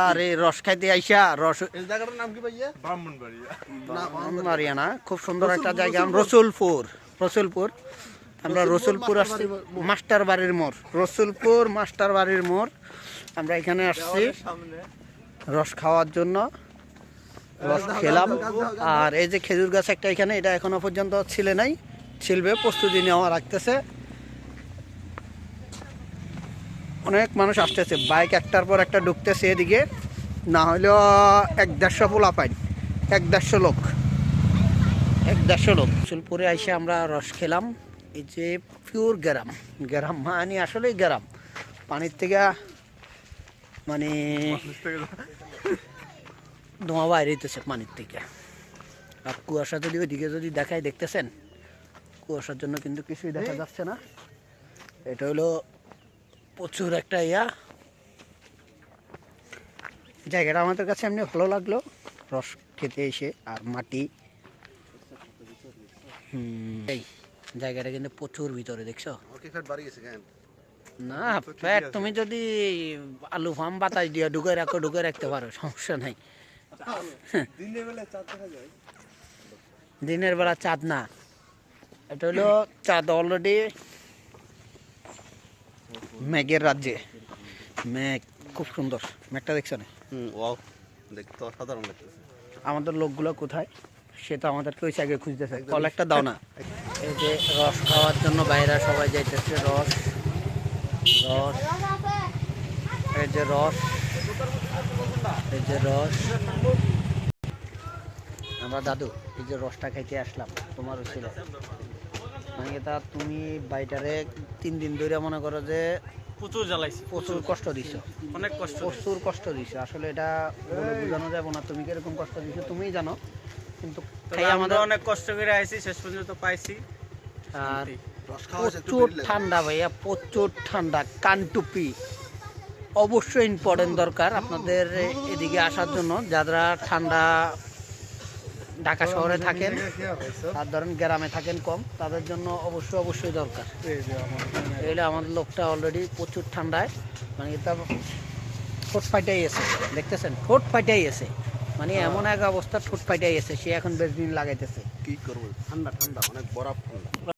আরে রস খাইতে আইসা রস এই জায়গাটার নাম কি ভাইয়া? ব্রাহ্মণবাড়িয়া না, খুব সুন্দর একটা জায়গা। রসুলপুর আমরা রসুলপুর আসছি, মাস্টার বাড়ির মোড়, রসুলপুর মাস্টার বাড়ির মোড়। আমরা এখানে আসছি রস খাওয়ার জন্য। রস খেলাম। আর এই যে খেজুর গাছ একটা এখানে, এটা এখনো পর্যন্ত ছিলে নাই, ছিলবে, প্রস্তুতি নেওয়া রাখতেছে। অনেক মানুষ আসতেছে, বাইক একটার পর একটা ঢুকতেছে এদিকে, না হলেও 1-150 পোলা পাই, 1-150 লোক, 1-150 লোক। রসুলপুরে এসে আমরা রস খেলাম। এই যে পিওর গ্রাম মানে আসলেই গ্রাম, পানির থেকে মানে ধোঁয়া বাইরে হইতেছে পানির থেকে। আর কুয়াশা যদি ওইদিকে যদি দেখায়, দেখতেছেন কুয়াশার জন্য কিন্তু কিছুই দেখা যাচ্ছে না। এটা হলো প্রচুর একটা জায়গাটা আমাদের কাছে এমনি ভালো লাগলো রস খেতে এসে। আর মাটি, এই জায়গাটা কিন্তু প্রচুর ভিতরে, দেখছো না? ফ্যাট তুমি যদি আলু ফার্ম বাতাস দিয়ে ঢুকে রাখতে পারো, সমস্যা নাই। দিনের বেলা চাঁদ না, এটা হলো চাঁদ অলরেডি মেঘের রাজ্যে। মেঘ খুব সুন্দর, মেঘটা দেখছো না? দেখতে অসাধারণ লাগতেছে। আমাদের লোকগুলো কোথায় সেটা আমাদেরকে ওই জায়গায় খুঁজতেছে। কল একটা দাও না। এই যে রস খাওয়ার জন্য বাইরে সবাই যাইতেছে। রস এই যে রস, এই যে রস। আমরা দাদু এই যে রসটা খাইতে আসলাম, তোমারও ছিল মানে তা তুমি বাইটারে 3 দিন ধরে মনে করো যে প্রচুর জ্বালাইছি, প্রচুর কষ্ট দিছো, অনেক কষ্ট, প্রচুর কষ্ট দিছো। আসলে এটা বলে বোঝানো যাবে না, তুমি কিরকম কষ্ট দিছো তুমিই জানো। কিন্তু আমাদের অনেক কষ্ট করে আইছি, শেষ পর্যন্ত পাইছি। আর প্রচুর ঠান্ডা ভাইয়া, প্রচুর ঠান্ডা। কানটুপি অবশ্যই ইম্পর্টেন্ট দরকার আপনাদের এদিকে আসার জন্য। যারা ঠান্ডা ঢাকা শহরে থাকেন আর ধরেন গ্রামে থাকেন কম, তাদের জন্য অবশ্যই দরকার। এইটা আমাদের লোকটা অলরেডি প্রচুর ঠান্ডায় মানে তার ঠোঁট ফাইটাই আছে, দেখতেছেন ঠোঁট ফাইটাই আছে, মানে এমন এক অবস্থা ঠোঁট ফাইটাই আছে। সে এখন বেশ দিন লাগাইতেছে। কি করবো, ঠান্ডা অনেক বরফ ঠান্ডা।